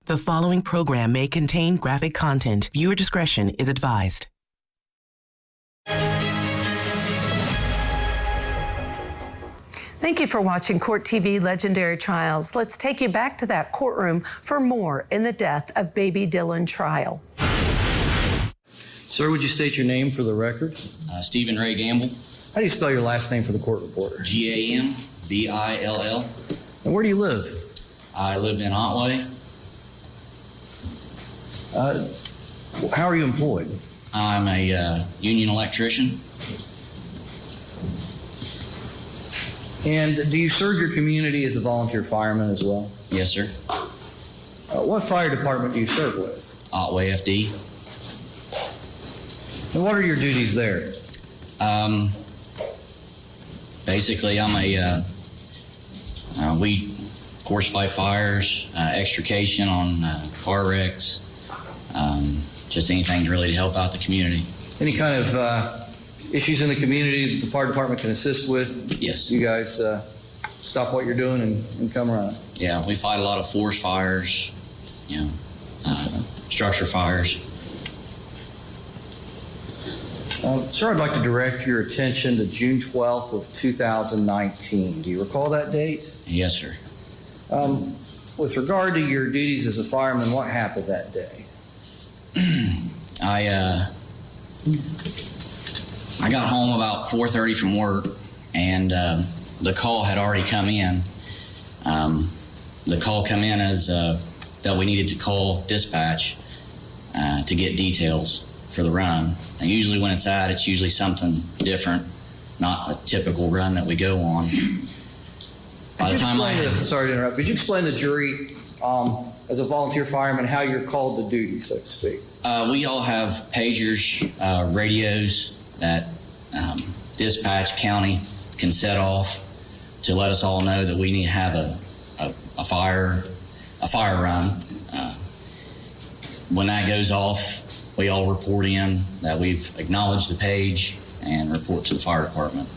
The following program may contain graphic content. Viewer discretion is advised. Thank you for watching Court TV Legendary Trials. Let's take you back to that courtroom for more in the death of baby Dylan trial. Sir, would you state your name for the record? Stephen Ray Gamble. How do you spell your last name for the court reporter? Gambill. And where do you live? I live in Otway. How are you employed? I'm a union electrician. And do you serve your community as a volunteer fireman as well? Yes, sir. What fire department do you serve with? Otway FD. And what are your duties there? Basically, I'm we, of course, fight fires, extrication on car wrecks, just anything really to help out the community. Any kind of issues in the community that the fire department can assist with? Yes. You guys stop what you're doing and come around? Yeah, we fight a lot of forest fires, structure fires. Sir, I'd like to direct your attention to June 12th of 2019. Do you recall that date? Yes, sir. With regard to your duties as a fireman, what happened that day? I got home about 4:30 from work, and the call had already come in. The call come in as that we needed to call dispatch to get details for the run. And usually when it's usually something different, not a typical run that we go on. By the time sorry to interrupt. Could you explain to the jury, as a volunteer fireman, how you're called to duty, so to speak? We all have pagers, radios that dispatch county can set off to let us all know that we need to have a fire run. When that goes off, we all report in that we've acknowledged the page and report to the fire department.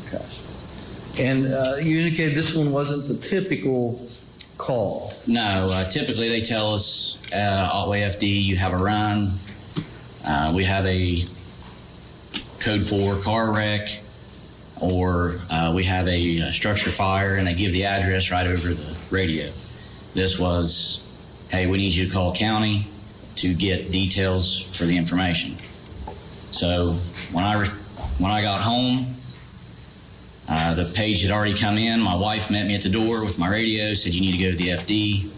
Okay. And you indicated this one wasn't the typical call. No, typically they tell us, Otway FD, you have a run. We have a code 4 car wreck, or we have a structure fire, and they give the address right over the radio. This was, hey, we need you to call county to get details for the information. So when I got home, the page had already come in. My wife met me at the door with my radio, said you need to go to the FD.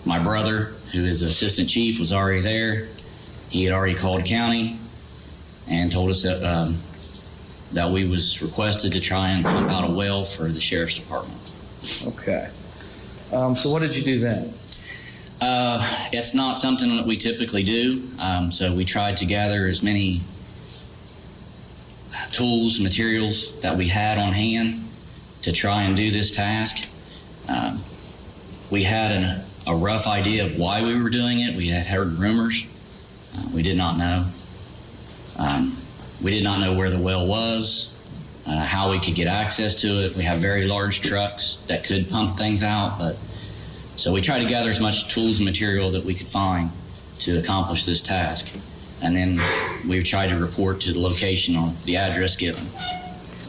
My brother, who is assistant chief, was already there. He had already called county and told us that we was requested to try and pump out a well for the sheriff's department. Okay. So what did you do then? It's not something that we typically do, so we tried to gather as many tools, materials that we had on hand to try and do this task. We had a rough idea of why we were doing it. We had heard rumors. We did not know. We did not know where the well was, how we could get access to it. We have very large trucks that could pump things out, so we tried to gather as much tools and material that we could find to accomplish this task. And then we tried to report to the location on the address given.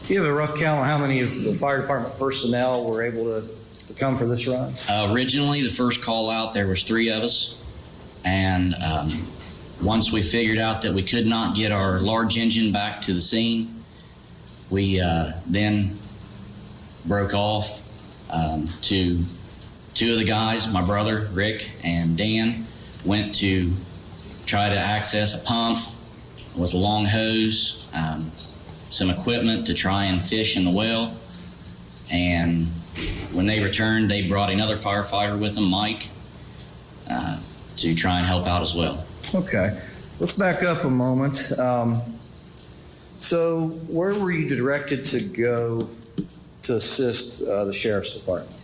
Do you have a rough count on how many of the fire department personnel were able to come for this run? Originally, the first call out, there was 3 of us. And once we figured out that we could not get our large engine back to the scene, we then broke off to 2 of the guys, my brother, Rick, and Dan, went to try to access a pump with a long hose, some equipment to try and fish in the well. And when they returned, they brought another firefighter with them, Mike, to try and help out as well. Okay. Let's back up a moment. So where were you directed to go to assist the sheriff's department?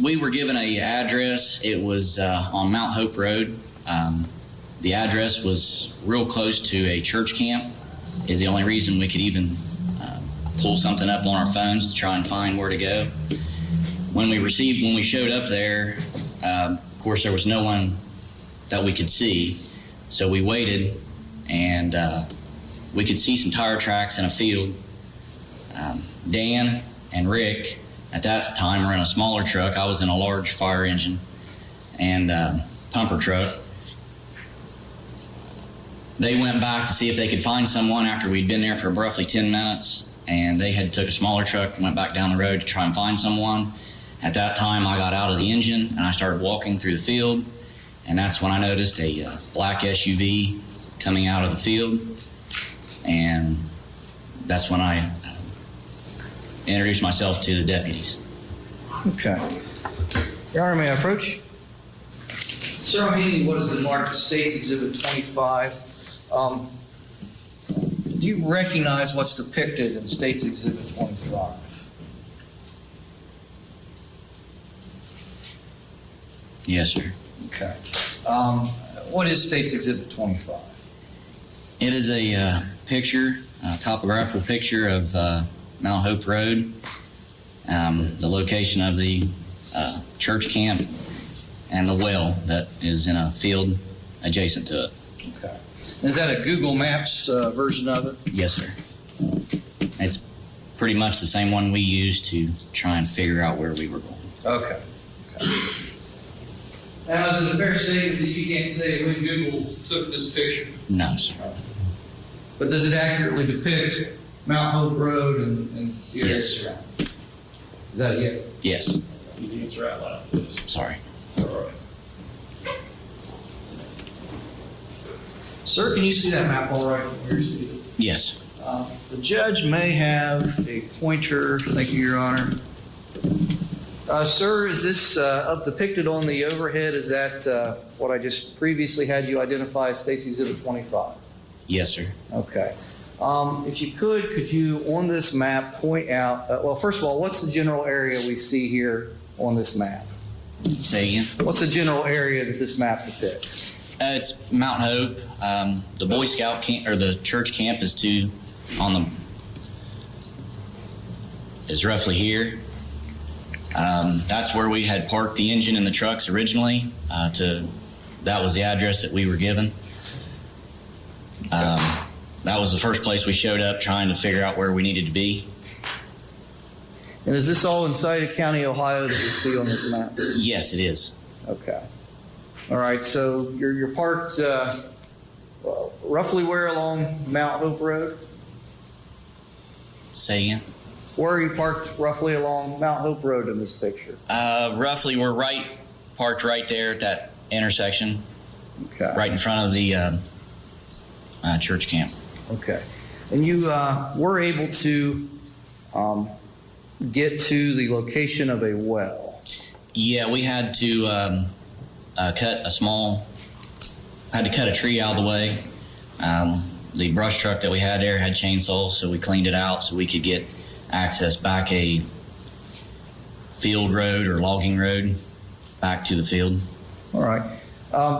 We were given an address. It was on Mount Hope Road. The address was real close to a church camp. Is the only reason we could even pull something up on our phones to try and find where to go. When we showed up there, Of course, there was no one that we could see, so we waited, and we could see some tire tracks in a field. Dan and Rick, at that time, were in a smaller truck. I was in a large fire engine and pumper truck. They went back to see if they could find someone after we'd been there for roughly 10 minutes, and they had took a smaller truck and went back down the road to try and find someone. At that time, I got out of the engine and I started walking through the field, and that's when I noticed a black SUV coming out of the field, and that's when I introduced myself to the deputies. Okay. Your Honor, may I approach? Sir, I'm handing what has been marked as State's Exhibit 25. Do you recognize what's depicted in State's Exhibit 25? Yes, sir. Okay. What is State's Exhibit 25? It is a picture, topographical picture of Mount Hope Road, the location of the church camp, and the well that is in a field adjacent to it. Okay. Is that a Google Maps version of it? Yes, sir. It's pretty much the same one we used to try and figure out where we were going. Okay. Now, is it a fair statement that you can't say when Google took this picture? No, sir. But does it accurately depict Mount Hope Road and the area? Yes, sir. Is that a yes? Yes. You can answer out loud. Sorry. All right. Sir, can you see that map all right from your seat? Yes. The judge may have a pointer. Thank you, Your Honor. Sir, is this depicted on the overhead? Is that what I just previously had you identify as State's Exhibit 25? Yes, sir. Okay. If you could you on this map point out, well, first of all, what's the general area we see here on this map? Say again? What's the general area that this map depicts? It's Mount Hope. The Boy Scout camp, or the church camp, is is roughly here. That's where we had parked the engine and the trucks originally. That was the address that we were given. That was the first place we showed up trying to figure out where we needed to be. And is this all inside of County, Ohio that you see on this map? Yes, it is. Okay. All right, so you're parked roughly where along Mount Hope Road? Say again? Where are you parked roughly along Mount Hope Road in this picture? Roughly, we're parked right there at that intersection, Okay. right in front of the church camp. Okay. And you were able to get to the location of a well. Yeah, we had to cut a tree out of the way. The brush truck that we had there had chainsaws, so we cleaned it out so we could get access back a field road or logging road back to the field. All right.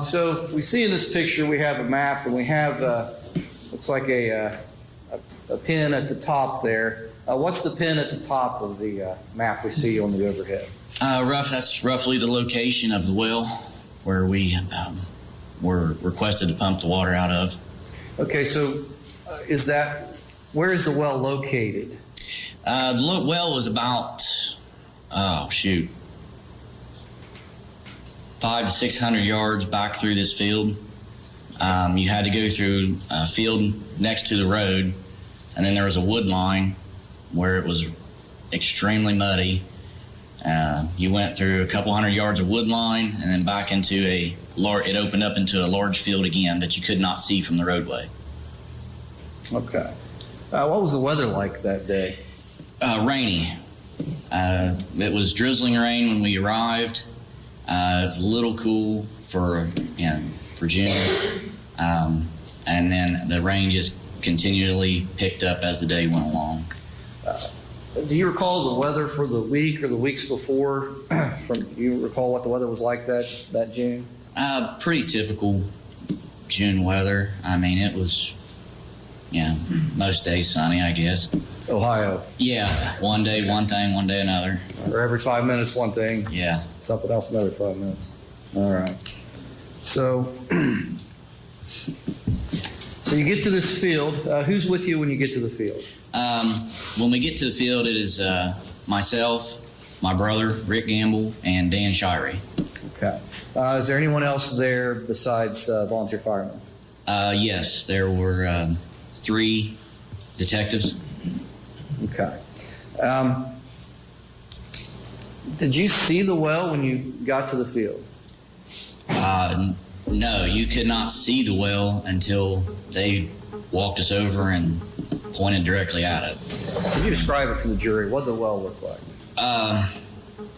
So we see in this picture we have a map, and we have looks like a pin at the top there. What's the pin at the top of the map we see on the overhead? That's roughly the location of the well where we were requested to pump the water out of. Okay, so where is the well located? The well was about, 500 to 600 yards back through this field. You had to go through a field next to the road, and then there was a wood line where it was extremely muddy. You went through a couple hundred yards of wood line, and then back into it opened up into a large field again that you could not see from the roadway. Okay. What was the weather like that day? Rainy. It was drizzling rain when we arrived. It's a little cool for June, and then the rain just continually picked up as the day went along. Do you recall the weather for the week or the weeks before? Do you recall what the weather was like that June? Pretty typical June weather. I mean, it was, most days sunny, I guess. Ohio. Yeah, one day one thing, one day another. Or every 5 minutes one thing. Yeah. Something else another 5 minutes. All right. So, so you get to this field. Who's with you when you get to the field? When we get to the field, it is myself, my brother, Rick Gamble, and Dan Shirey. Okay. Is there anyone else there besides volunteer firemen? Yes, there were 3 detectives. Okay. Did you see the well when you got to the field? No, you could not see the well until they walked us over and pointed directly at it. Could you describe it to the jury? What did the well look like?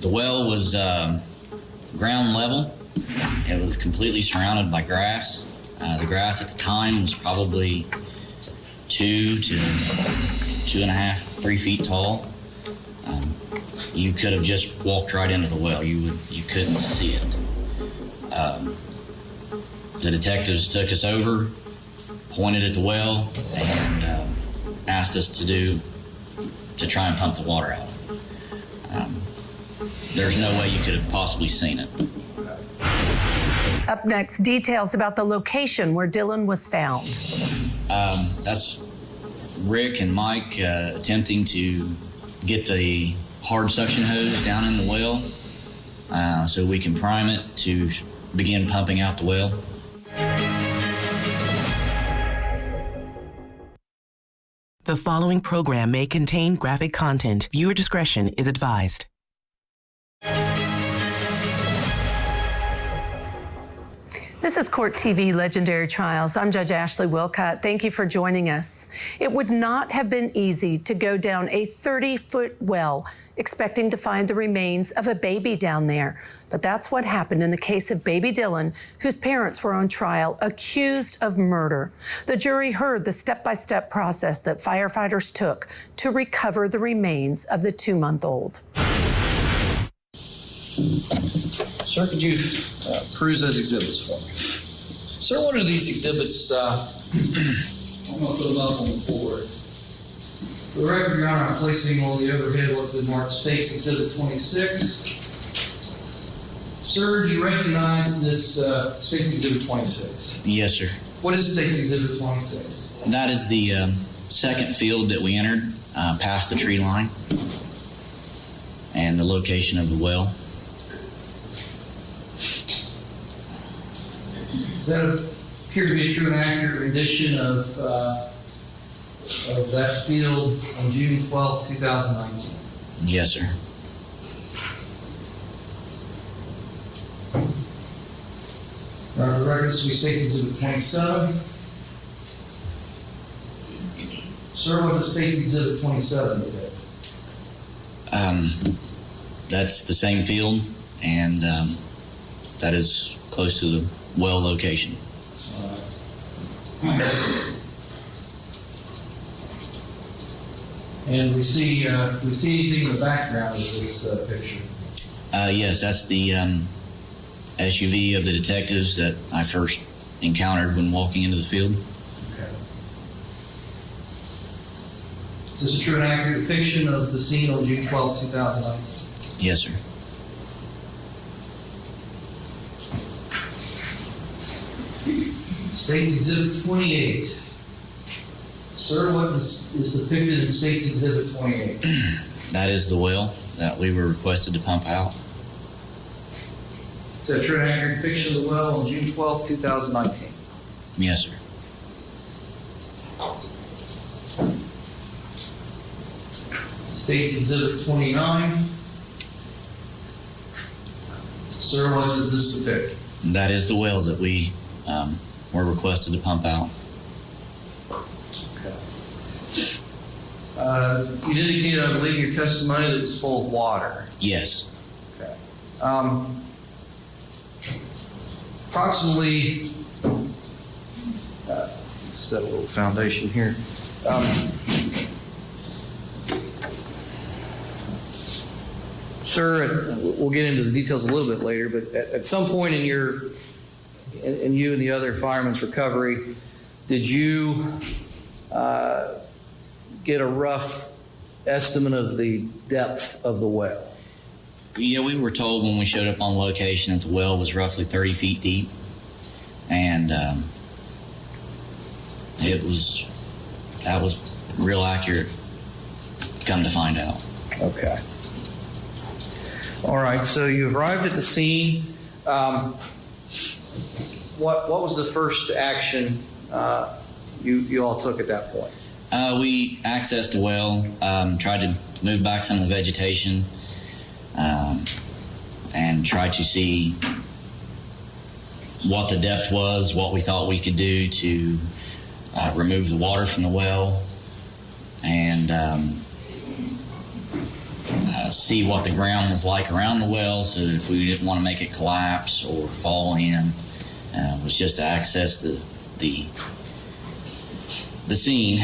The well was ground level. It was completely surrounded by grass. The grass at the time was probably 2 to 2.5, 3 feet tall. You could have just walked right into the well. You couldn't see it. The detectives took us over, pointed at the well, and asked us to try and pump the water out. There's no way you could have possibly seen it. Up next, details about the location where Dylan was found. That's Rick and Mike attempting to get the hard suction hose down in the well so we can prime it to begin pumping out the well. The following program may contain graphic content. Viewer discretion is advised. This is Court TV Legendary Trials. I'm Judge Ashley Wilcott. Thank you for joining us. It would not have been easy to go down a 30-foot well expecting to find the remains of a baby down there. But that's what happened in the case of baby Dylan, whose parents were on trial accused of murder. The jury heard the step-by-step process that firefighters took to recover the remains of the 2-month-old. Sir, could you peruse those exhibits for me? Sir, what are these exhibits? I'm going to put them up on the board. For the record, Your Honor, I'm placing on the overhead what's been marked State's Exhibit 26. Sir, do you recognize this State's Exhibit 26? Yes, sir. What is State's Exhibit 26? That is the second field that we entered past the tree line and the location of the well. Does that appear to be a true and accurate rendition of that field on June 12, 2019? Yes, sir. For the record, this will be State's Exhibit 27. Sir, what does State's Exhibit 27 today? That's the same field, and that is close to the well location. And we see anything in the background of this picture? Yes, that's the SUV of the detectives that I first encountered when walking into the field. Okay. Is this a true and accurate depiction of the scene on June 12, 2019? Yes, sir. State's Exhibit 28. Sir, what is depicted in State's Exhibit 28? That is the well that we were requested to pump out. Is that a true and accurate depiction of the well on June 12, 2019? Yes, sir. State's Exhibit 29. Sir, what does this depict? That is the well that we were requested to pump out. You indicated, I believe, in your testimony that it was full of water. Yes. Okay. Approximately, set a little foundation here. Sir, we'll get into the details a little bit later, but at some point in you and the other firemen's recovery, did you get a rough estimate of the depth of the well? Yeah, we were told when we showed up on location that the well was roughly 30 feet deep, and that was real accurate, come to find out. Okay. All right, so you arrived at the scene. What was the first action you all took at that point? We accessed the well, tried to move back some of the vegetation, and tried to see what the depth was, what we thought we could do to remove the water from the well, and see what the ground was like around the well, so that if we didn't want to make it collapse or fall in, was just to access the scene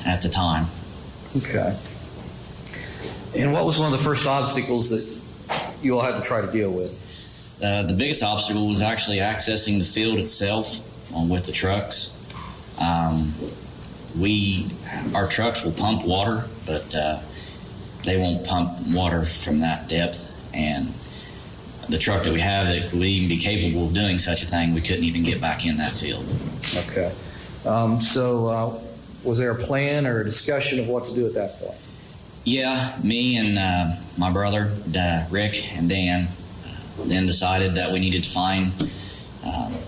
at the time. Okay. And what was one of the first obstacles that you all had to try to deal with? The biggest obstacle was actually accessing the field itself with the trucks. Our trucks will pump water, but they won't pump water from that depth. And the truck that we have that would even be capable of doing such a thing, we couldn't even get back in that field. Okay. So was there a plan or a discussion of what to do at that point? Yeah, me and my brother, Rick and Dan, then decided that we needed to find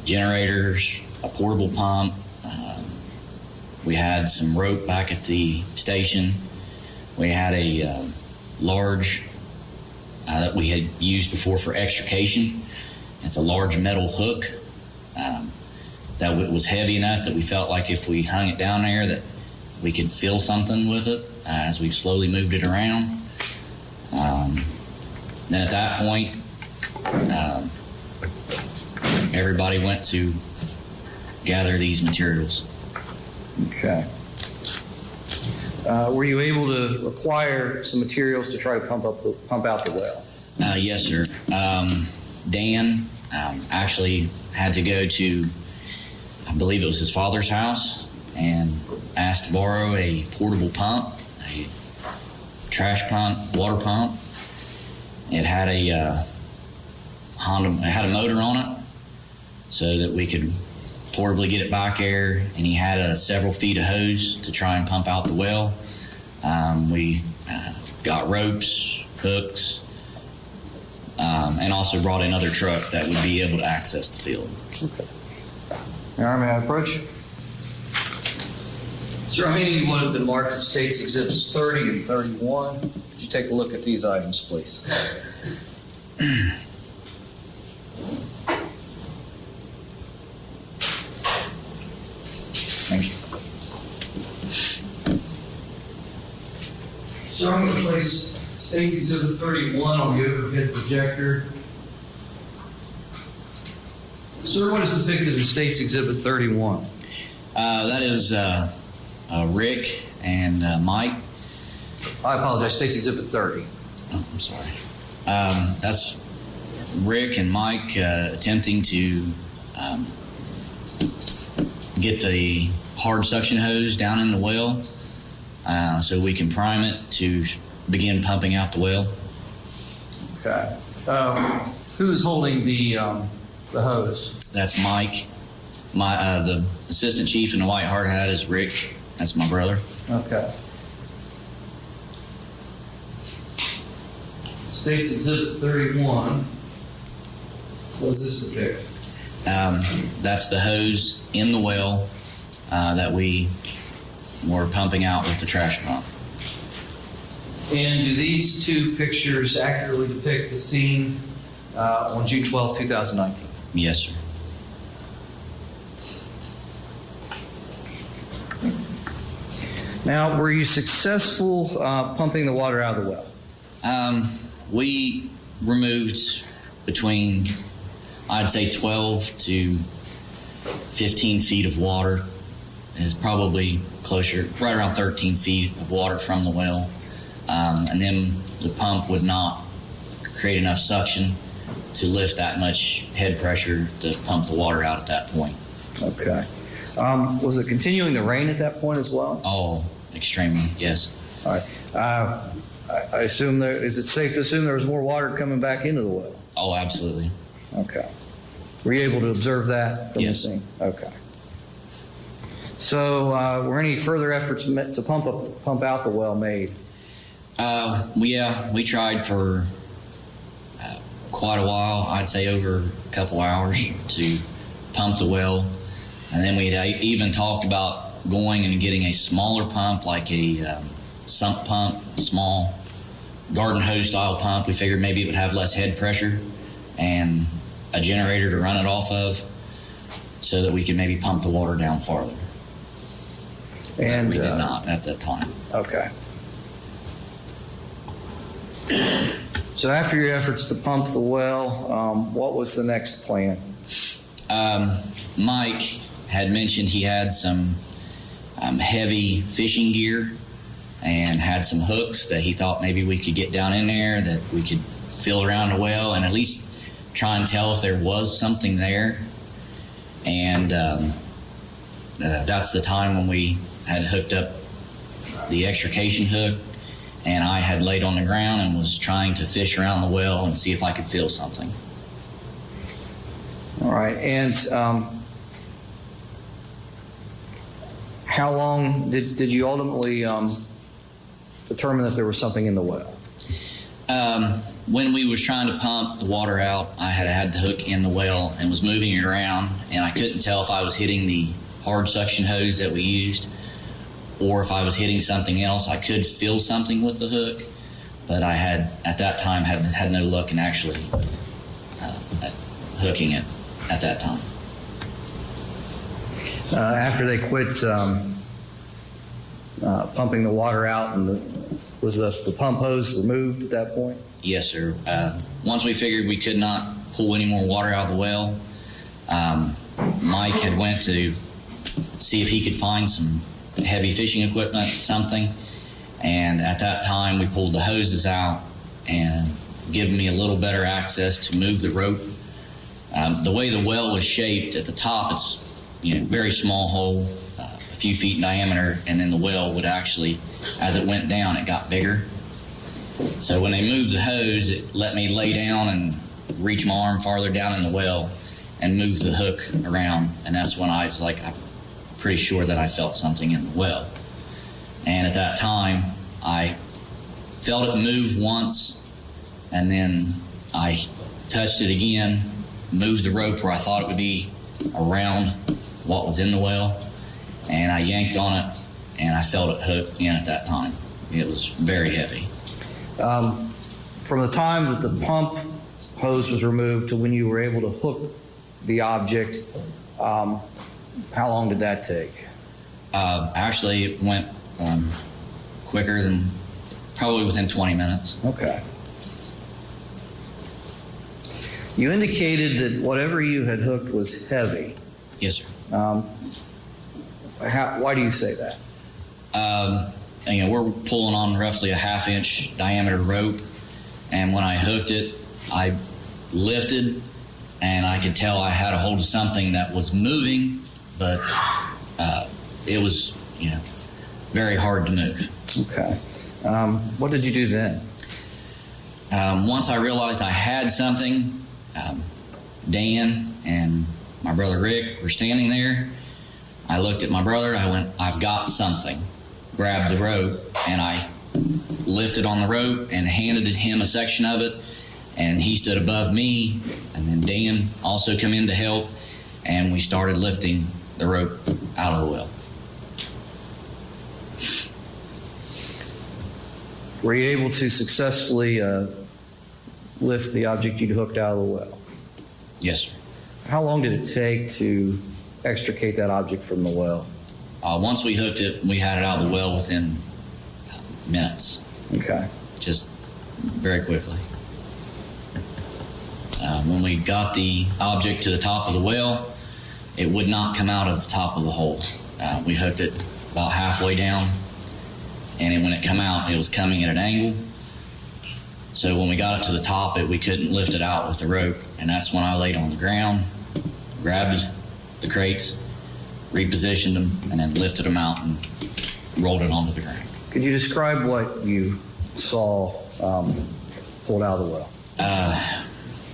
generators, a portable pump. We had some rope back at the station. We had a large that we had used before for extrication. It's a large metal hook that was heavy enough that we felt like if we hung it down there that we could feel something with it as we slowly moved it around. Then at that point, everybody went to gather these materials. Okay. Were you able to acquire some materials to try to pump out the well? Yes, sir. Dan actually had to go to, I believe it was his father's house, and asked to borrow a portable pump, a trash pump, water pump. It had a motor on it, so that we could portably get it back there, and he had several feet of hose to try and pump out the well. We got ropes, hooks, and also brought another truck that would be able to access the field. Okay. All right, may I approach? Sir, how many would have been marked as States Exhibits 30 and 31? Could you take a look at these items, please? Thank you. So I'm going to place States Exhibit 31 on the overhead projector. Sir, what is depicted in States Exhibit 31? That is Rick and Mike. I apologize, States Exhibit 30. Oh, I'm sorry. That's Rick and Mike attempting to get the hard suction hose down in the well so we can prime it to begin pumping out the well. Okay. Who is holding the hose? That's Mike. The assistant chief in the white hard hat is Rick. That's my brother. Okay. States Exhibit 31. What does this depict? That's the hose in the well that we were pumping out with the trash pump. And do these two pictures accurately depict the scene On June 12, 2019. Yes, sir. Now, were you successful pumping the water out of the well? We removed between, I'd say, 12 to 15 feet of water. Is probably closer, right around 13 feet of water from the well. And then the pump would not create enough suction to lift that much head pressure to pump the water out at that point. Okay. Was it continuing to rain at that point as well? Oh, extremely, yes. All right. I assume is it safe to assume there was more water coming back into the well? Oh, absolutely. Okay. Were you able to observe that from Yes. the scene? Okay. So, were any further efforts to pump out the well made? We tried for quite a while. I'd say over a couple hours to pump the well, and then we had even talked about going and getting a smaller pump, like a sump pump, a small garden hose style pump. We figured maybe it would have less head pressure and a generator to run it off of, so that we could maybe pump the water down farther. And we did not at that time. Okay. So after your efforts to pump the well, what was the next plan? Mike had mentioned he had some heavy fishing gear and had some hooks that he thought maybe we could get down in there, that we could feel around the well and at least try and tell if there was something there. And that's the time when we had hooked up the extrication hook, and I had laid on the ground and was trying to fish around the well and see if I could feel something. All right. And how long did you ultimately determine that there was something in the well? When we was trying to pump the water out, I had the hook in the well and was moving it around, and I couldn't tell if I was hitting the hard suction hose that we used or if I was hitting something else. I could feel something with the hook, but I had at that time had no luck in actually hooking it at that time. After they quit pumping the water out, and was the pump hose removed at that point? Yes, sir. Once we figured we could not pull any more water out of the well, Mike had went to see if he could find some heavy fishing equipment, something, and at that time we pulled the hoses out and given me a little better access to move the rope. The way the well was shaped at the top, it's very small hole, a few feet in diameter, and then the well would actually, as it went down, it got bigger. So when they moved the hose, it let me lay down and reach my arm farther down in the well and move the hook around, and that's when I was like, I'm pretty sure that I felt something in the well. And at that time, I felt it move once, and then I touched it again, moved the rope where I thought it would be around what was in the well, and I yanked on it, and I felt it hook in at that time. It was very heavy. From the time that the pump hose was removed to when you were able to hook the object, how long did that take? Actually, it went quicker than probably within 20 minutes. Okay. You indicated that whatever you had hooked was heavy. Yes, sir. Why do you say that? We're pulling on roughly a 1/2 inch diameter rope, and when I hooked it, I lifted, and I could tell I had a hold of something that was moving, but it was very hard to move. Okay. What did you do then? Once I realized I had something, Dan and my brother Rick were standing there. I looked at my brother, I went, I've got something. Grabbed the rope, and I lifted on the rope and handed him a section of it, and he stood above me, and then Dan also come in to help, and we started lifting the rope out of the well. Were you able to successfully lift the object you'd hooked out of the well? Yes, sir. How long did it take to extricate that object from the well? Once we hooked it, we had it out of the well within minutes. Okay. Just very quickly. When we got the object to the top of the well, it would not come out of the top of the hole. We hooked it about halfway down, and when it came out, it was coming at an angle. So when we got it to the top, we couldn't lift it out with the rope, and that's when I laid on the ground, grabbed the crates, repositioned them, and then lifted them out and rolled it onto the ground. Could you describe what you saw pulled out of the well?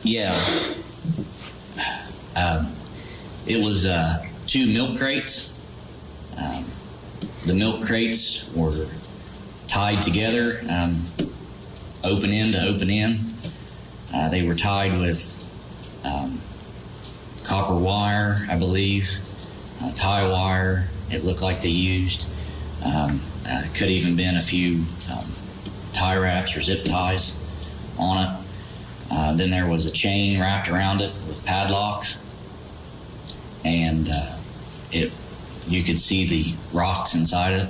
Yeah. It was 2 milk crates. The milk crates were tied together, open end to open end. They were tied with copper wire, I believe, tie wire. It looked like they used. Could even been a few tie wraps or zip ties on it. Then there was a chain wrapped around it with padlocks, and you could see the rocks inside it.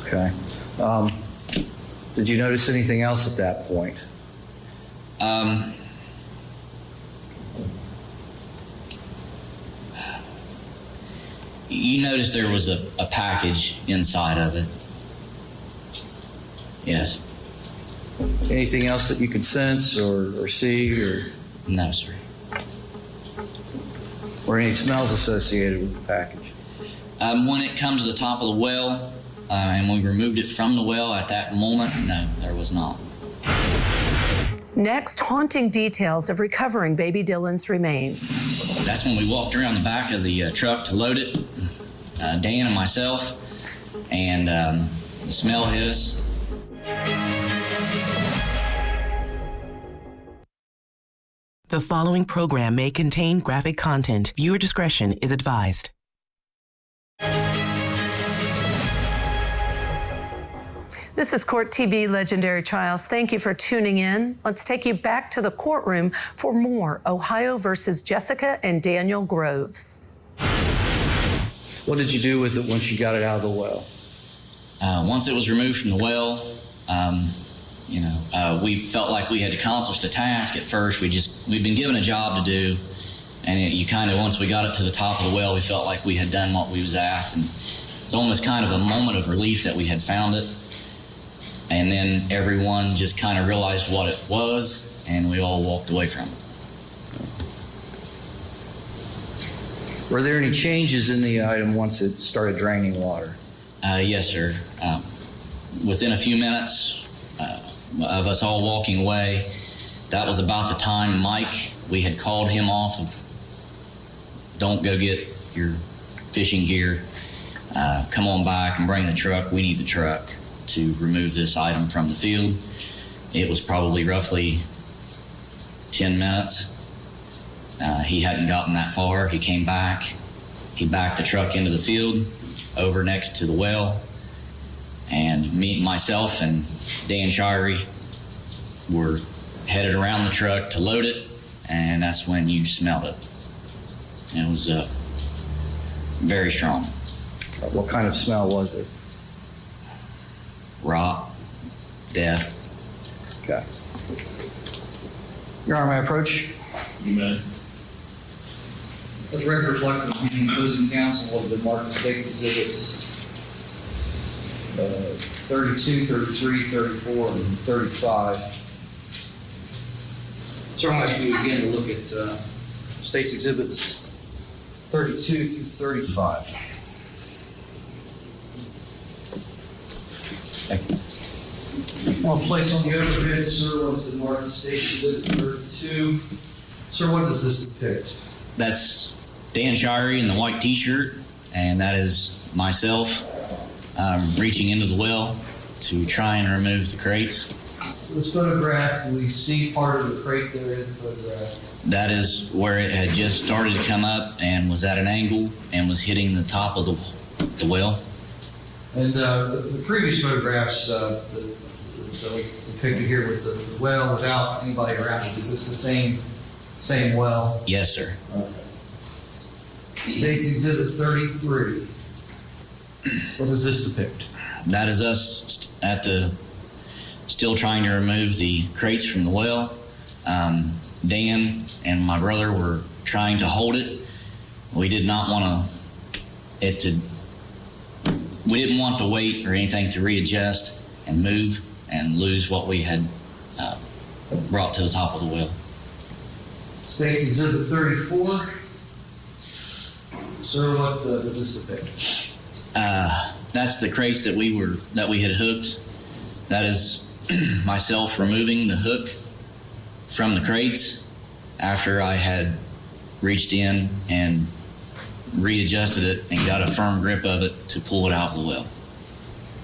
Okay. Did you notice anything else at that point? You noticed there was a package inside of it. Yes. Anything else that you could sense or see, or No, sir. any smells associated with the package? When it comes to the top of the well, and we removed it from the well at that moment, no, there was not. Next, haunting details of recovering baby Dylan's remains. That's when we walked around the back of the truck to load it, Dan and myself, and the smell hit us. The following program may contain graphic content. Viewer discretion is advised. This is Court TV Legendary Trials. Thank you for tuning in. Let's take you back to the courtroom for more Ohio versus Jessica and Daniel Groves. What did you do with it once you got it out of the well? Once it was removed from the well, we felt like we had accomplished a task at first. We'd been given a job to do, and once we got it to the top of the well, we felt like we had done what we was asked, and it's almost kind of a moment of relief that we had found it. And then everyone just kind of realized what it was, and we all walked away from it. Were there any changes in the item once it started draining water? Yes, sir. Within a few minutes of us all walking away, that was about the time Mike, we had called him off of, don't go get your fishing gear, come on back and bring the truck, we need the truck to remove this item from the field. It was probably roughly 10 minutes. He hadn't gotten that far. He came back. He backed the truck into the field over next to the well. And myself and Dan Shirey were headed around the truck to load it, and that's when you smelled it. And it was very strong. What kind of smell was it? Rot, death. Okay. Your Honor, may I approach? You may. As record reflected, the opposing counsel of the marked states exhibits 32, 33, 34, and 35. So I'm asking you again to look at states exhibits 32 through 35. Thank you. I'll place on the overhead, sir, what's the marked states exhibit 32. Sir, what does this depict? That's Dan Shirey in the white t-shirt, and that is myself reaching into the well to try and remove the crates. This photograph, do we see part of the crate there in the photograph? That is where it had just started to come up and was at an angle and was hitting the top of the well. And the previous photographs that we depicted here with the well without anybody around it, is this the same well? Yes, sir. Okay. States Exhibit 33. What does this depict? That is us still trying to remove the crates from the well. Dan and my brother were trying to hold it. We did not want we didn't want the weight or anything to readjust and move and lose what we had brought to the top of the well. States Exhibit 34. Sir, what does this depict? That's the crates that we had hooked That is myself removing the hook from the crates after I had reached in and readjusted it and got a firm grip of it to pull it out of the well.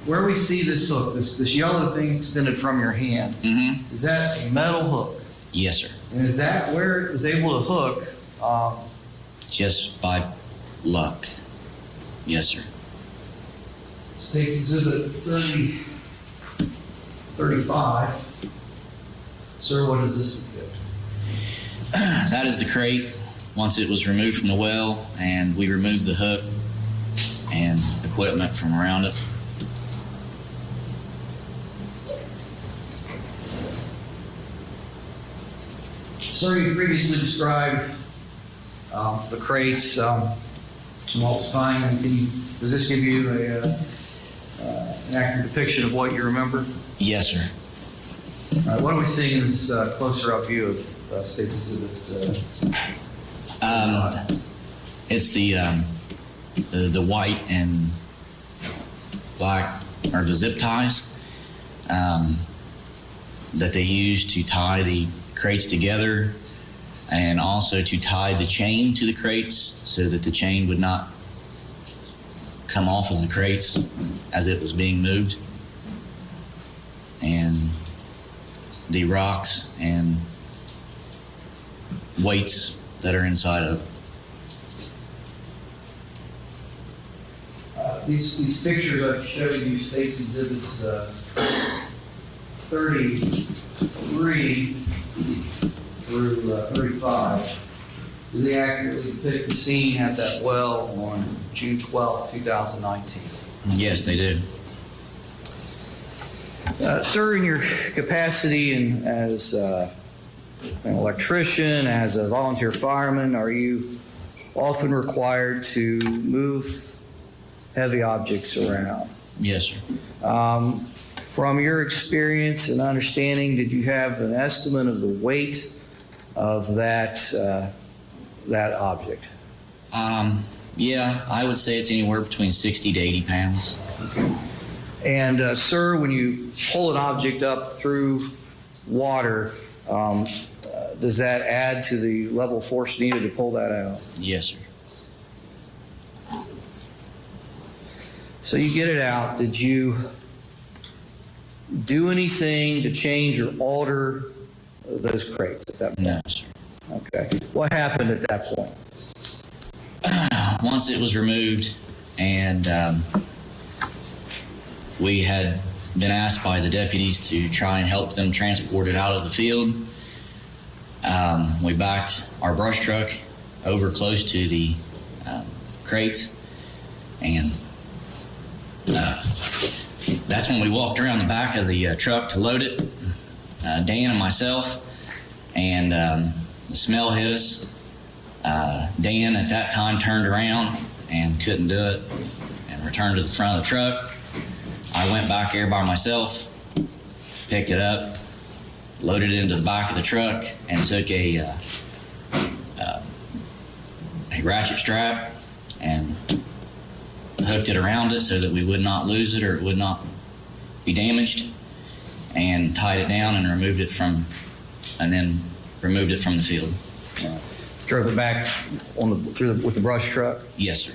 Where we see this hook, this yellow thing extended from your hand, is that a metal hook? Yes, sir. And is that where it was able to hook? Just by luck. Yes, sir. State's Exhibit 35. Sir, what is this exhibit? That is the crate once it was removed from the well, and we removed the hook and equipment from around it. Sir, you previously described the crates, some mulch time. Does this give you an accurate depiction of what you remember? Yes, sir. All right, what are we seeing in this closer up view of State's Exhibit? It's the white and black, or the zip ties that they use to tie the crates together, and also to tie the chain to the crates so that the chain would not come off of the crates as it was being moved, and the rocks and weights that are inside of it. These pictures I've showed you, State's Exhibits 33 through 35, do they accurately depict the scene at that well on June 12, 2019? Yes, they do. Sir, in your capacity as an electrician, as a volunteer fireman, are you often required to move heavy objects around? Yes, sir. From your experience and understanding, did you have an estimate of the weight of that object? Yeah, I would say it's anywhere between 60 to 80 pounds. And sir, when you pull an object up through water, does that add to the level of force needed to pull that out? Yes, sir. So you get it out. Did you do anything to change or alter those crates at that point? No, sir. Okay. What happened at that point? Once it was removed, and we had been asked by the deputies to try and help them transport it out of the field, we backed our brush truck over close to the crates, and that's when we walked around the back of the truck to load it, Dan and myself, and the smell hit us. Dan at that time turned around and couldn't do it and returned to the front of the truck. I went back there by myself, picked it up, loaded it into the back of the truck, and took a ratchet strap and hooked it around it so that we would not lose it or it would not be damaged, and tied it down and removed it from the field. Drove it back with the brush truck? Yes, sir.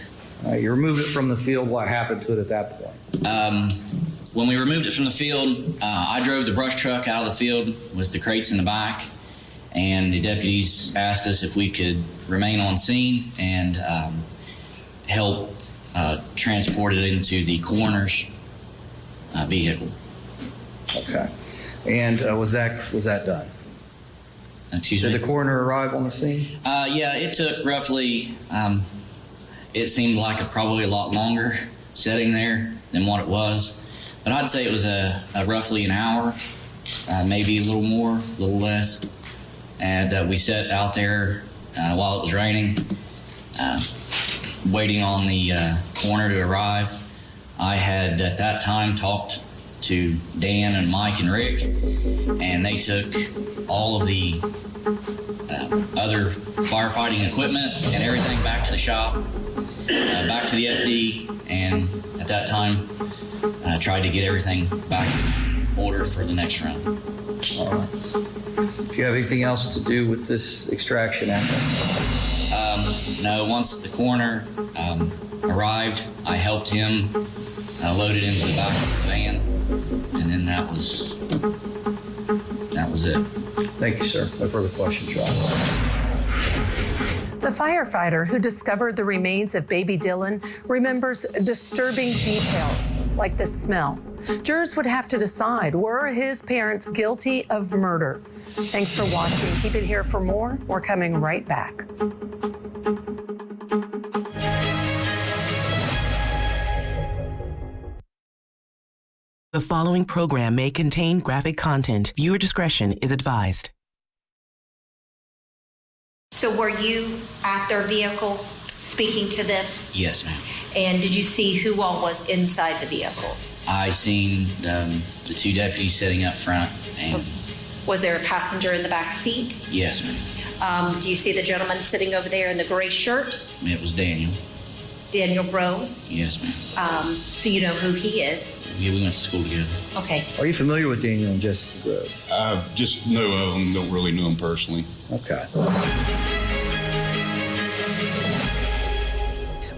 You removed it from the field. What happened to it at that point? When we removed it from the field, I drove the brush truck out of the field with the crates in the back, and the deputies asked us if we could remain on scene and help transport it into the coroner's vehicle. Okay. And was that done? Excuse me? Did the coroner arrive on the scene? Yeah, it took roughly, it seemed like probably a lot longer sitting there than what it was. But I'd say it was roughly an hour, maybe a little more, a little less. And we sat out there while it was raining, waiting on the coroner to arrive. I had at that time talked to Dan and Mike and Rick, and they took all of the other firefighting equipment and everything back to the shop, back to the FD, and at that time tried to get everything back order for the next run. All right. Do you have anything else to do with this extraction effort? No, once the coroner arrived, I helped him load it into the back of his van, and then that was it. Thank you, sir. No further questions, Your Honor. The firefighter who discovered the remains of baby Dylan remembers disturbing details like the smell. Jurors would have to decide, were his parents guilty of murder? Thanks for watching. Keep it here for more. We're coming right back. The following program may contain graphic content. Viewer discretion is advised. So were you at their vehicle speaking to them? Yes, ma'am. And did you see who all was inside the vehicle? I seen the two deputies sitting up front, and Was there a passenger in the back seat? yes, ma'am. Do you see the gentleman sitting over there in the gray shirt? It was Daniel. Daniel Rose? Yes, ma'am. So you know who he is? Yeah, we went to school together. Okay. Are you familiar with Daniel and Jessica Grove? I just know of them, don't really know them personally. Okay.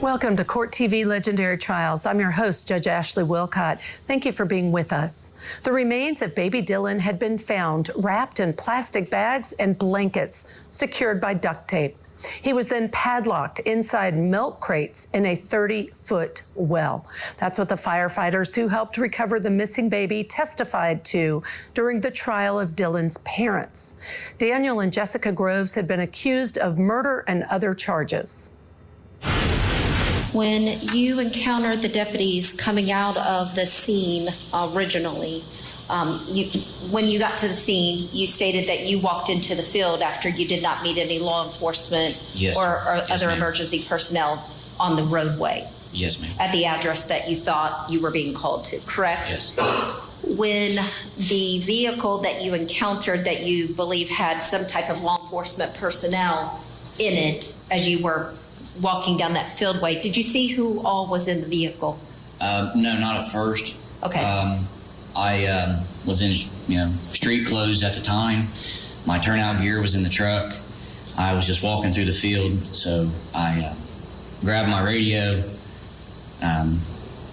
Welcome to Court TV Legendary Trials. I'm your host, Judge Ashley Wilcott. Thank you for being with us. The remains of baby Dylan had been found wrapped in plastic bags and blankets, secured by duct tape. He was then padlocked inside milk crates in a 30-foot well. That's what the firefighters who helped recover the missing baby testified to during the trial of Dylan's parents. Daniel and Jessica Groves had been accused of murder and other charges. When you encountered the deputies coming out of the scene originally, when you got to the scene, you stated that you walked into the field after you did not meet any law enforcement Yes, or yes, other ma'am. emergency personnel on the roadway Yes, ma'am. at the address that you thought you were being called to, correct? Yes. When the vehicle that you encountered that you believe had some type of law enforcement personnel in it as you were walking down that fieldway, did you see who all was in the vehicle? No, not at first. Okay. I was in, street clothes at the time. My turnout gear was in the truck. I was just walking through the field, so I grabbed my radio,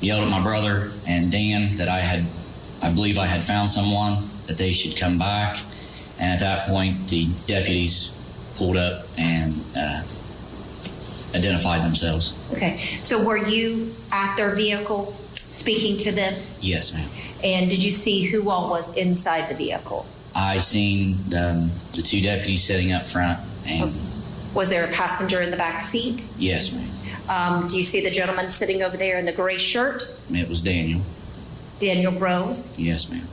yelled at my brother and Dan that I believe I had found someone, that they should come back. And at that point, the deputies pulled up and identified themselves. Okay. So were you at their vehicle speaking to them? Yes, ma'am. And did you see who all was inside the vehicle? I seen the two deputies sitting up front, and Was there a passenger in the back seat? yes, ma'am. Do you see the gentleman sitting over there in the gray shirt? It was Daniel. Daniel Rose? Yes, ma'am.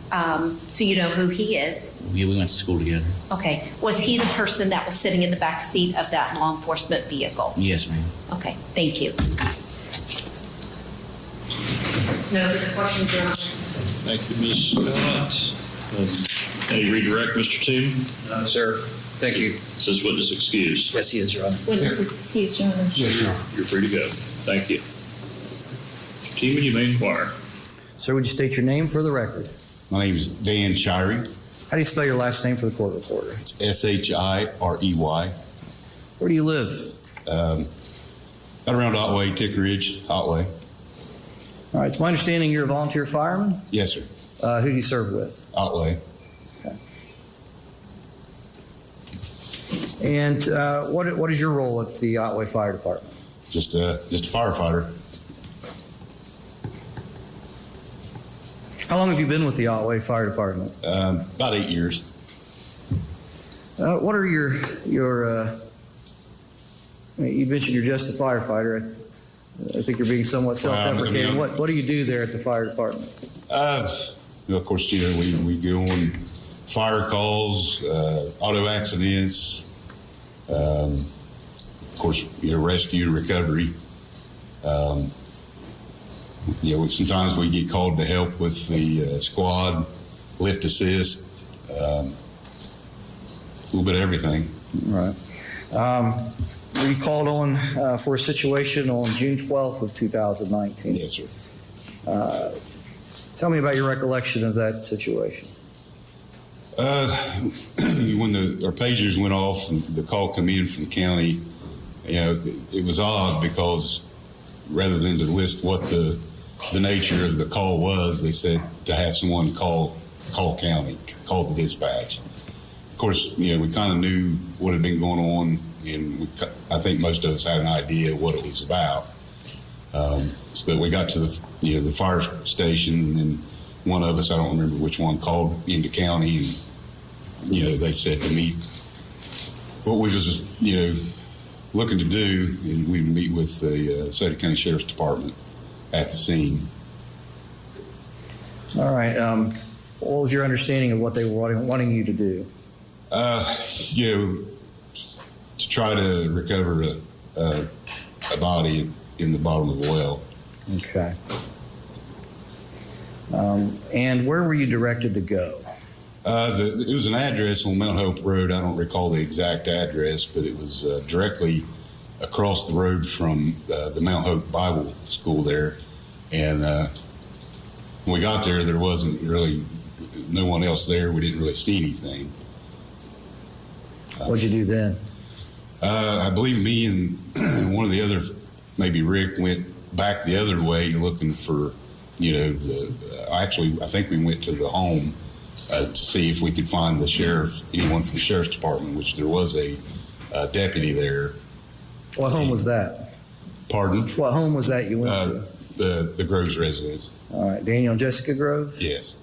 So you know who he is? Yeah, we went to school together. Okay. Was he the person that was sitting in the back seat of that law enforcement vehicle? Yes, ma'am. Okay. Thank you. No further questions, Your Honor. Thank you, Ms. Scott. Any redirect, Mr. Teeman? Sir, thank you. Says witness excused. Yes, he is, Your Honor. Witness is excused, Your Honor. You're free to go. Thank you. Mr. Teeman, you may inquire. Sir, would you state your name for the record? My name is Dan Shirey. How do you spell your last name for the court reporter? It's Shirey. Where do you live? Right around Otway, Tick Ridge, Otway. All right, it's my understanding you're a volunteer fireman. Yes, sir. Who do you serve with? Otway. And what is your role at the Otway Fire Department? Just a firefighter. How long have you been with the Otway Fire Department? About 8 years. What are your you mentioned you're just a firefighter. I think you're being somewhat self-deprecating. What do you do there at the fire department? Of course, we go on fire calls, auto accidents, of course, rescue, recovery. Sometimes we get called to help with the squad, lift assist, a little bit of everything. Right. Were you called on for a situation on June 12th of 2019? Yes, sir. Tell me about your recollection of that situation. When our pagers went off and the call come in from the county, it was odd because rather than to list what the nature of the call was, they said to have someone call county, call the dispatch. Of course, we kind of knew what had been going on, and I think most of us had an idea what it was about. But we got to the fire station, and then one of us, I don't remember which one, called into county, and they said to meet what we was looking to do, and we'd meet with the Sauter County Sheriff's Department at the scene. All right. What was your understanding of what they were wanting you to do? To try to recover a body in the bottom of a well. Okay. And where were you directed to go? It was an address on Mount Hope Road. I don't recall the exact address, but it was directly across the road from the Mount Hope Bible School there. And when we got there, there wasn't really no one else there. We didn't really see anything. What'd you do then? I believe me and one of the other, maybe Rick, went back the other way looking for, actually, I think we went to the home to see if we could find the sheriff, anyone from the sheriff's department, which there was a deputy there. What home was that? Pardon? What home was that you went to? The Groves residence. All right, Daniel and Jessica Grove? Yes.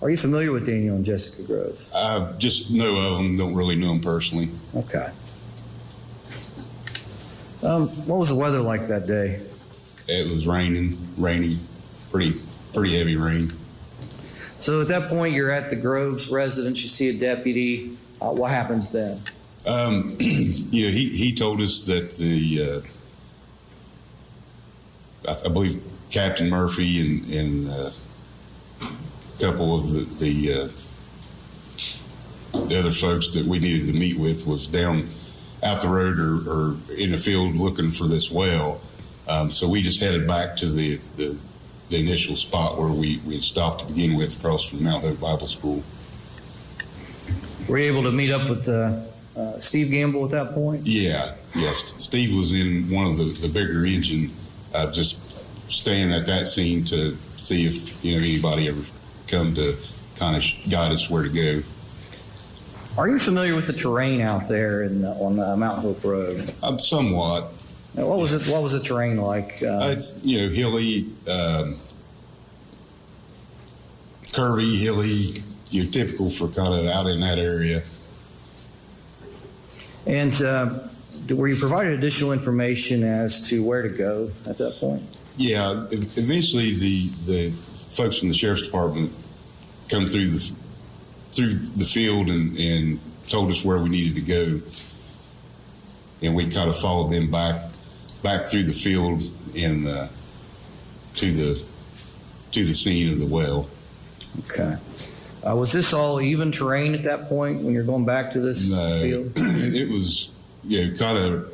Are you familiar with Daniel and Jessica Grove? I just know of them, don't really know them personally. Okay. What was the weather like that day? It was rainy, pretty heavy rain. So at that point, you're at the Groves residence, you see a deputy. What happens then? He told us that I believe Captain Murphy and a couple of the other folks that we needed to meet with was down out the road or in the field looking for this well. So we just headed back to the initial spot where we had stopped to begin with, across from Mount Hope Bible School. Were you able to meet up with Steve Gamble at that point? Yes. Steve was in one of the bigger engine, just staying at that scene to see if anybody ever come to kind of guide us where to go. Are you familiar with the terrain out there on Mount Hope Road? Somewhat. Now, what was the terrain like? It's hilly, curvy, hilly. Typical for kind of out in that area. And were you provided additional information as to where to go at that point? Yeah, eventually the folks from the sheriff's department come through the field and told us where we needed to go, and we kind of followed them back through the field and to the scene of the well. Okay. Was this all even terrain at that point when you're going back to this field? It was kind of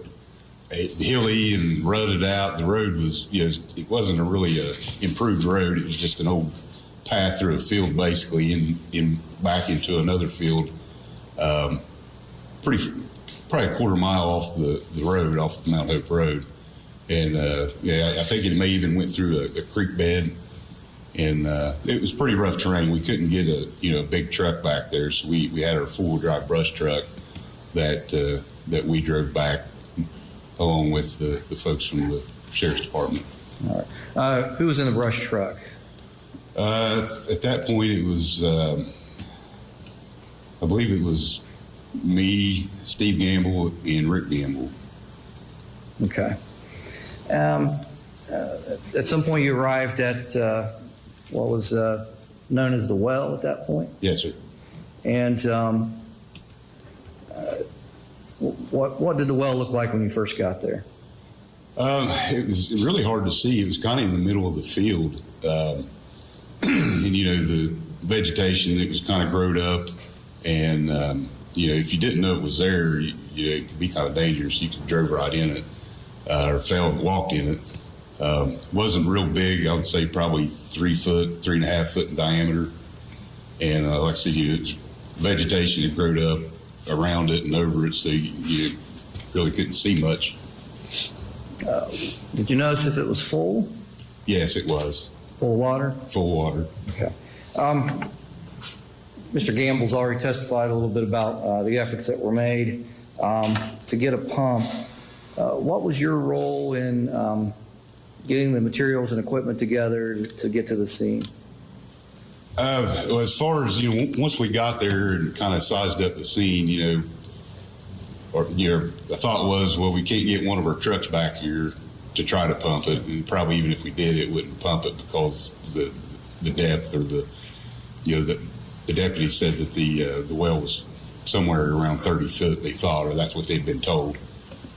hilly and rutted out. The road was it wasn't a really improved road. It was just an old path through a field, basically in back into another field, probably a quarter mile off the road, off of Mount Hope Road. And I think it may even went through a creek bed, and it was pretty rough terrain. We couldn't get a big truck back there, so we had our four-wheel drive brush truck that we drove back along with the folks from the sheriff's department. All right. Who was in the brush truck? At that point, it was I believe it was me, Steve Gamble, and Rick Gamble. Okay. At some point, you arrived at what was known as the well at that point? Yes, sir. And what did the well look like when you first got there? It was really hard to see. It was kind of in the middle of the field. And, the vegetation, it was kind of growed up. And, if you didn't know it was there, it could be kind of dangerous. You could drove right in it or walked in it. Wasn't real big. I would say probably 3 foot, 3.5 foot in diameter. And like I said, vegetation had grown up around it and over it, so you really couldn't see much. Did you notice if it was full? Yes, it was. Full of water? Full water. Okay. Mr. Gamble's already testified a little bit about the efforts that were made to get a pump. What was your role in getting the materials and equipment together to get to the scene? Well, as far as, once we got there and kind of sized up the scene, the thought was, well, we can't get one of our trucks back here to try to pump it, and probably even if we did, it wouldn't pump it because the depth or the deputy said that the well was somewhere around 30 foot, they thought, or that's what they'd been told.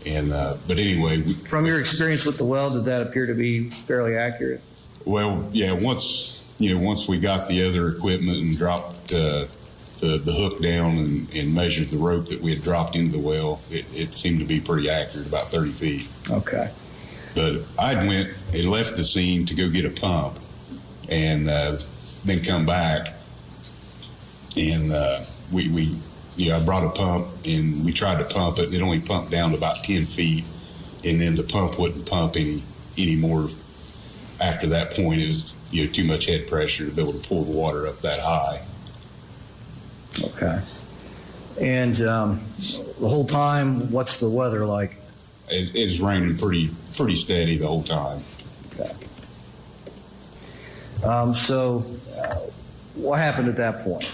And but anyway, from your experience with the well, did that appear to be fairly accurate? Well, yeah. Once we got the other equipment and dropped the hook down and measured the rope that we had dropped into the well, it seemed to be pretty accurate, about 30 feet. Okay. But I went and left the scene to go get a pump, and then come back, and I brought a pump and we tried to pump it, and it only pumped down to about 10 feet, and then the pump wouldn't pump any more after that point. It was too much head pressure to be able to pull the water up that high. Okay. And the whole time, what's the weather like? It's raining pretty steady the whole time. Okay. So what happened at that point?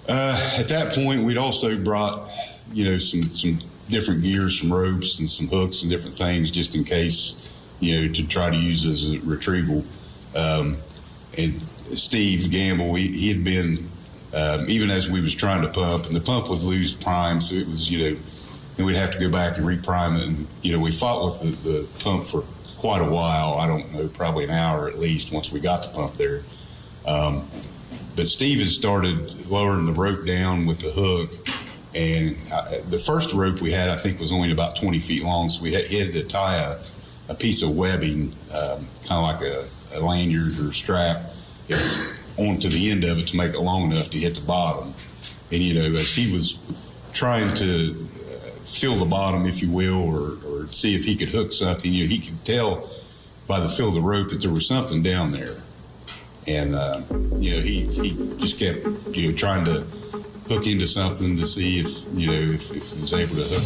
At that point, we'd also brought, some different gears, some ropes and some hooks and different things just in case, to try to use as a retrieval. And Steve Gamble, he had been, even as we was trying to pump, and the pump would lose prime, so it was, and we'd have to go back and reprime it. And, we fought with the pump for quite a while. I don't know, probably an hour at least once we got the pump there. But Steve had started lowering the rope down with the hook, and the first rope we had, I think, was only about 20 feet long, so he had to tie a piece of webbing, kind of like a lanyard or strap, onto the end of it to make it long enough to hit the bottom. And, as he was trying to feel the bottom, if you will, or see if he could hook something, he could tell by the feel of the rope that there was something down there. And, he just kept, trying to hook into something to see if he was able to hook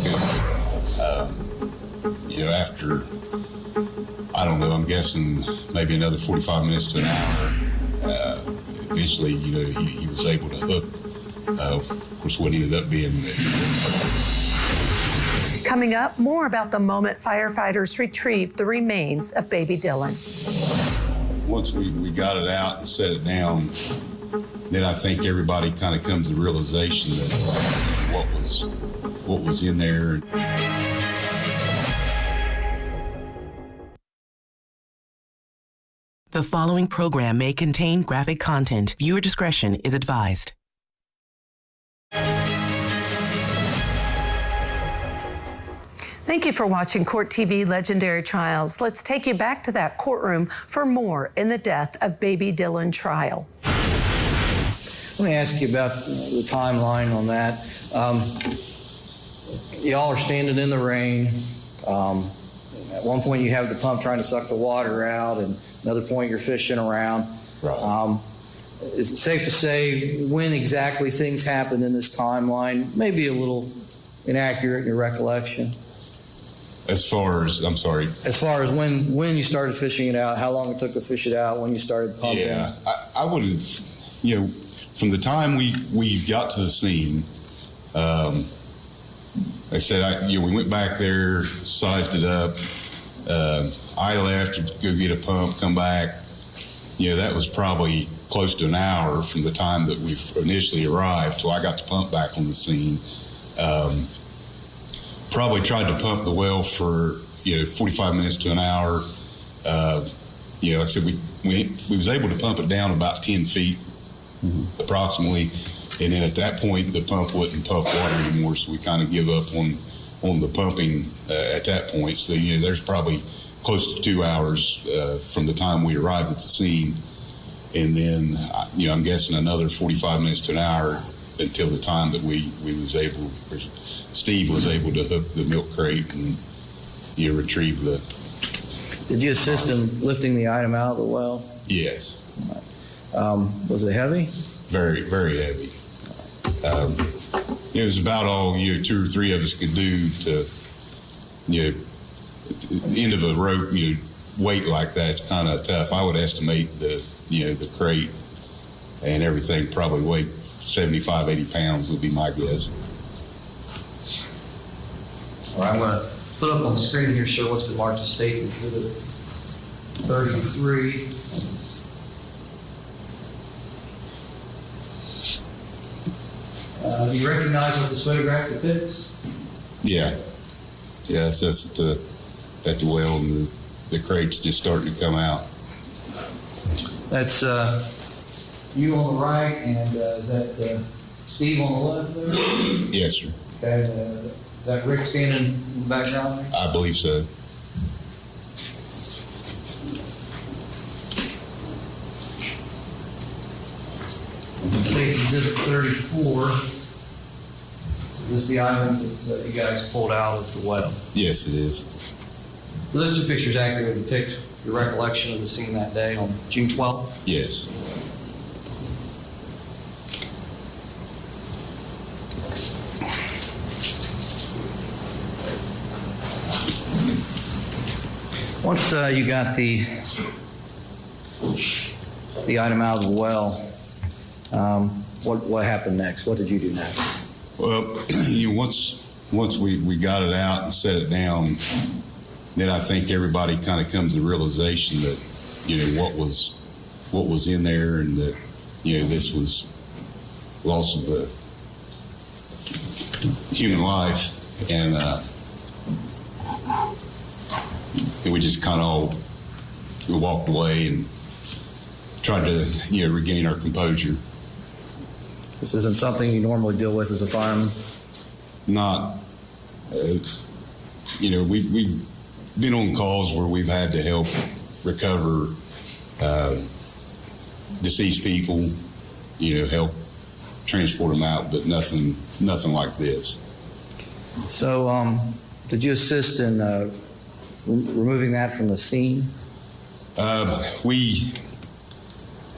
it. After, I don't know, I'm guessing maybe another 45 minutes to an hour, eventually, he was able to hook, of course, what ended up being. Coming up, more about the moment firefighters retrieved the remains of baby Dylan. Once we got it out and set it down, then I think everybody kind of comes to the realization that what was in there. The following program may contain graphic content. Viewer discretion is advised. Thank you for watching Court TV Legendary Trials. Let's take you back to that courtroom for more in the death of baby Dylan trial. Let me ask you about the timeline on that. Y'all are standing in the rain. At one point you have the pump trying to suck the water out, and another point you're fishing around. Right. Is it safe to say when exactly things happened in this timeline? Maybe a little inaccurate in your recollection. As far as, I'm sorry? As far as when you started fishing it out, how long it took to fish it out, when you started pumping? Yeah, I wouldn't, from the time we got to the scene, like I said, we went back there, sized it up. I left to go get a pump, come back. That was probably close to an hour from the time that we initially arrived till I got the pump back on the scene. Probably tried to pump the well for 45 minutes to an hour. Like I said, we was able to pump it down about 10 feet, approximately, and then at that point the pump wouldn't pump water anymore, so we kind of give up on the pumping at that point. So there's probably close to 2 hours from the time we arrived at the scene. And then, I'm guessing another 45 minutes to an hour until the time that Steve was able to hook the milk crate and, retrieve the... Did you assist in lifting the item out of the well? Yes. Was it heavy? Very, very heavy. It was about all, 2 or 3 of us could do to, at the end of a rope, weight like that's kind of tough. I would estimate the crate and everything probably weighed 75, 80 pounds would be my guess. All right, I'm going to put up on the screen here, sir, what's been marked as State's Exhibit 33. Do you recognize what this photograph depicts? Yeah, it's just at the well, and the crate's just starting to come out. That's you on the right, and is that Steve on the left there? Yes, sir. Okay, is that Rick standing in the background there? I believe so. State's Exhibit 34. Is this the item that you guys pulled out of the well? Yes, it is. So those 2 pictures accurately depict your recollection of the scene that day on June 12th? Yes. Once you got the item out of the well, what happened next? What did you do next? Well, once we got it out and set it down, then I think everybody kind of comes to the realization that, what was in there, and that, this was loss of a human life, and we just kind of all walked away and tried to, regain our composure. This isn't something you normally deal with as a fireman? Not, we've been on calls where we've had to help recover deceased people, help transport them out, but nothing like this. So, did you assist in removing that from the scene?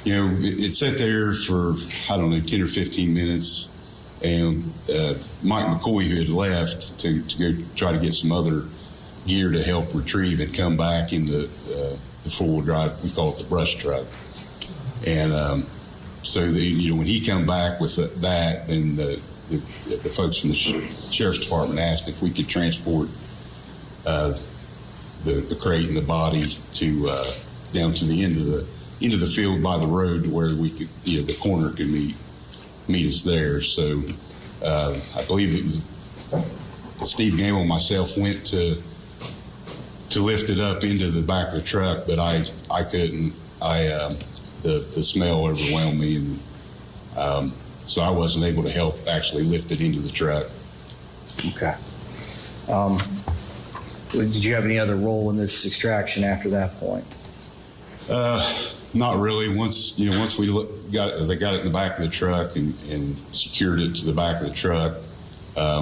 It sat there for, 10 or 15 minutes, and Mike McCoy, who had left to go try to get some other gear to help retrieve, had come back in the four-wheel drive, we call it the brush truck. And so, when he come back with that, then the folks from the Sheriff's Department asked if we could transport the crate and the body to down to the end of the field by the road to where we could, the coroner could meet us there. So I believe it was Steve Gamble and myself went to lift it up into the back of the truck, but I couldn't. The smell overwhelmed me, and so I wasn't able to help actually lift it into the truck. Okay. Did you have any other role in this extraction after that point? Not really. Once we got it in the back of the truck and secured it to the back of the truck,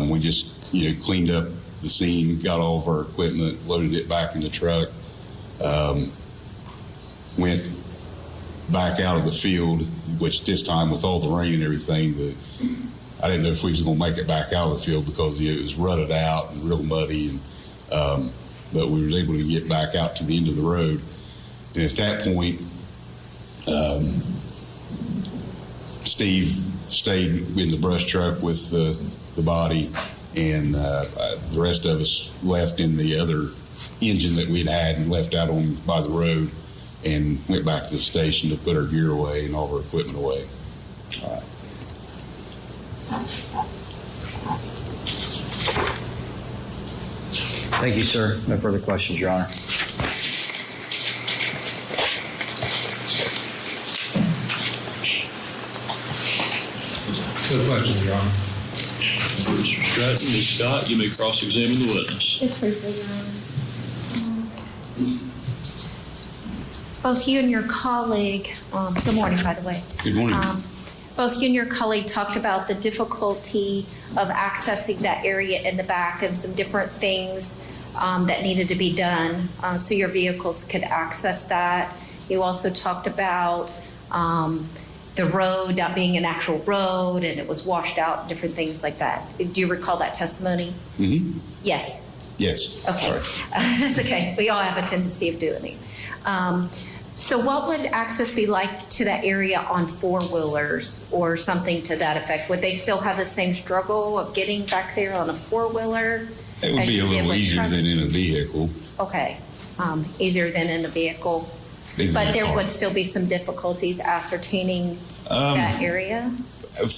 we just cleaned up the scene, got all of our equipment, loaded it back in the truck, went back out of the field, which this time with all the rain and everything, I didn't know if we was going to make it back out of the field because it was rutted out and real muddy, and but we were able to get back out to the end of the road. And at that point, Steve stayed in the brush truck with the body, and the rest of us left in the other engine that we'd had and left out by the road, and went back to the station to put our gear away and all of our equipment away. All right. Thank you, sir. No further questions, Your Honor. No questions, Your Honor. Mr. Stratton, Ms. Scott, you may cross-examine the witness. Just briefly, Your Honor. Both you and your colleague, good morning, by the way. Good morning. Both you and your colleague talked about the difficulty of accessing that area in the back and some different things that needed to be done so your vehicles could access that. You also talked about the road not being an actual road and it was washed out, different things like that. Do you recall that testimony? Mm-hmm. Yes. Yes. Okay. That's okay. We all have a tendency of doing it. So what would access be like to that area on four-wheelers or something to that effect? Would they still have the same struggle of getting back there on a four-wheeler? It would be a little easier than in a vehicle. Okay. Easier than in a vehicle. But there would still be some difficulties ascertaining that area?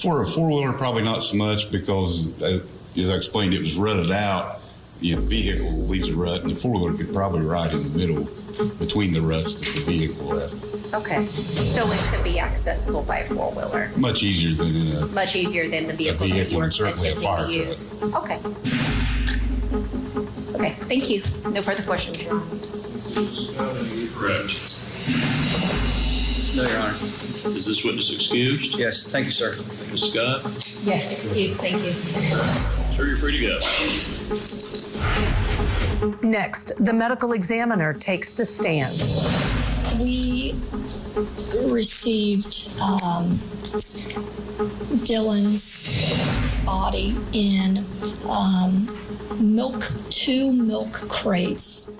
For a four-wheeler, probably not so much because, as I explained, it was rutted out. You know, vehicle leaves a rut, and the four-wheeler could probably ride in the middle between the ruts that the vehicle left. Okay. So it could be accessible by a four-wheeler? Much easier than in a Much easier than the vehicle that you were and certainly a attempting fire to use. truck. Okay. Okay, thank you. No further questions, Your Honor. Correct. No, Your Honor. Is this witness excused? Yes, thank you, sir. Ms. Scott? Yes, excuse, thank you. Sir, you're free to go. Next, the medical examiner takes the stand. We received Dylan's body in two milk crates